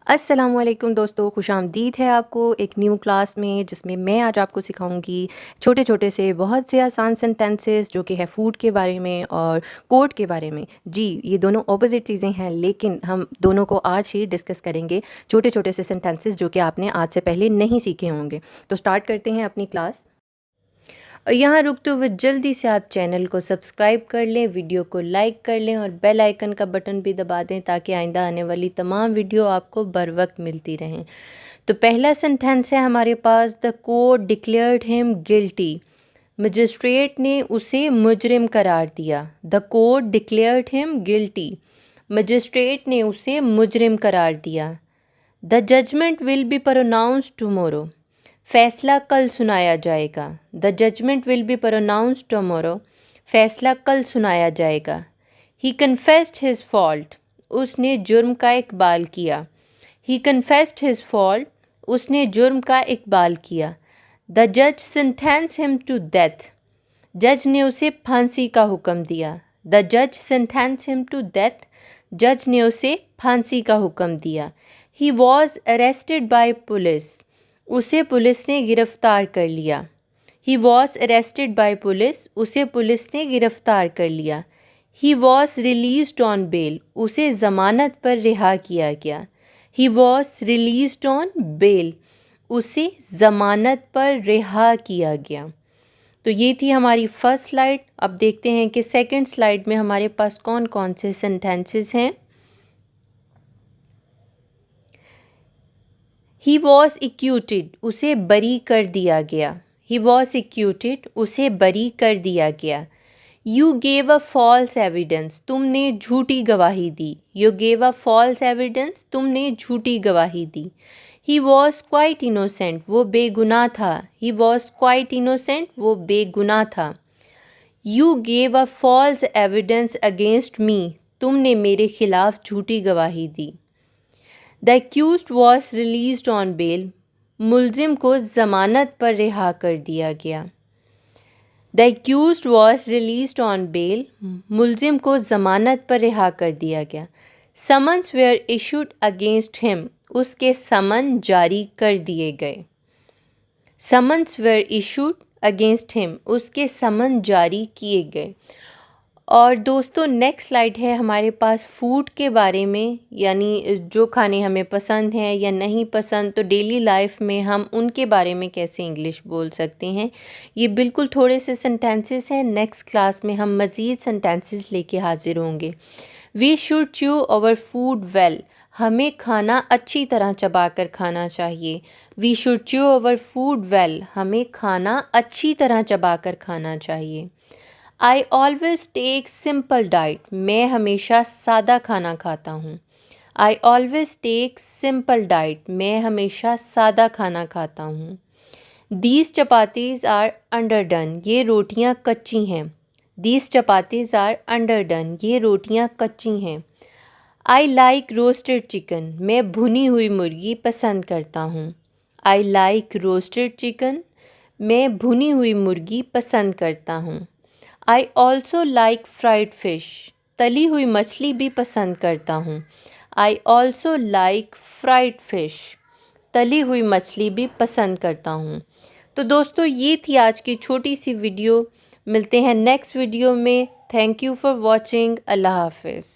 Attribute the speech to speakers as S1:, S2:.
S1: अस्सलामुअलैकुम दोस्तों, खुशामदीद है आपको एक न्यू क्लास में जिसमें मैं आज आपको सिखाऊंगी छोटे छोटे से बहुत से आसान सेंटेंसेस जो कि है फूड के बारे में और कोड के बारे में। जी, ये दोनों ऑपोजिट चीज़ें हैं लेकिन हम दोनों को आज ही डिस्कस करेंगे। छोटे छोटे से सेंटेंसेस जो कि आपने आज से पहले नहीं सीखे होंगे। तो स्टार्ट करते हैं अपनी क्लास। और यहाँ रुकते हुए जल्दी से आप चैनल को सब्सक्राइब कर लें, वीडियो को लाइक कर लें और बेल आइकन का बटन भी दबा दें ताकि आइंदा आने वाली तमाम वीडियो आपको बर वक्त मिलती रहें। तो पहला सेंटेंस है हमारे पास, the court declared him guilty. Magistrate ने उसे मुजरिम करार दिया। The court declared him guilty. Magistrate ने उसे मुजरिम करार दिया। The judgement will be pronounced tomorrow. फैसला कल सुनाया जाएगा। The judgement will be pronounced tomorrow. फैसला कल सुनाया जाएगा। He confessed his fault. उसने जुर्म का इकबाल किया। He confessed his fault. उसने जुर्म का इकबाल किया। द जज सेंटेंस हिम टू डेथ। जज ने उसे फांसी का हुक्म दिया। द जज सेंटेंस हिम टू डेथ। जज ने उसे फांसी का हुक्म दिया। He was arrested by police. उसे पुलिस ने गिरफ्तार कर लिया। He was arrested by police. उसे पुलिस ने गिरफ्तार कर लिया। He was released on bail. उसे ज़मानत पर रिहा किया गया। He was released on bail. उसे ज़मानत पर रिहा किया गया। तो ये थी हमारी फर्स्ट स्लाइड। अब देखते हैं कि सेकंड स्लाइड में हमारे पास कौन कौन से सेंटेंसेस हैं। He was acquitted. उसे बरी कर दिया गया। He was acquitted. उसे बरी कर दिया गया। You gave a false evidence. तुमने झूठी गवाही दी। You gave a false evidence. तुमने झूठी गवाही दी। He was quite innocent. वो बेगुनाह था। He was quite innocent. वो बेगुनाह था। You gave a false evidence against me. तुमने मेरे खिलाफ झूठी गवाही दी। The accused was released on bail. मुलजिम को ज़मानत पर रिहा कर दिया गया। The accused was released on bail. मुलजिम को ज़मानत पर रिहा कर दिया गया। Summons were issued against him. उसके समन जारी कर दिए गए। Summons were issued against him. उसके समन जारी किए गए। और दोस्तों नेक्स्ट स्लाइड है हमारे पास फूड के बारे में, यानी जो खाने हमें पसंद हैं या नहीं पसंद, तो डेली लाइफ में हम उनके बारे में कैसे इंग्लिश बोल सकते हैं। ये बिल्कुल थोड़े से सेंटेंसेस हैं। नेक्स्ट क्लास में हम मज़ीद सेंटेंसेस लेके हाजिर होंगे। We should chew our food well. हमें खाना अच्छी तरह चबा कर खाना चाहिए। We should chew our food well. हमें खाना अच्छी तरह चबा कर खाना चाहिए। I always take simple diet. मैं हमेशा सादा खाना खाता हूँ। I always take simple diet. मैं हमेशा सादा खाना खाता हूँ। These chapatis are underdone. ये रोटियाँ कच्ची हैं। These chapatis are underdone. ये रोटियाँ कच्ची हैं। I like roasted chicken. मैं भुनी हुई मुर्गी पसंद करता हूँ। I like roasted chicken. मैं भुनी हुई मुर्गी पसंद करता हूँ। I also like fried fish. तली हुई मछली भी पसंद करता हूँ। I also like fried fish. तली हुई मछली भी पसंद करता हूँ। तो दोस्तों ये थी आज की छोटी सी वीडियो। मिलते हैं नेक्स्ट वीडियो में। Thank you for watching. अल्लाह हाफिज़।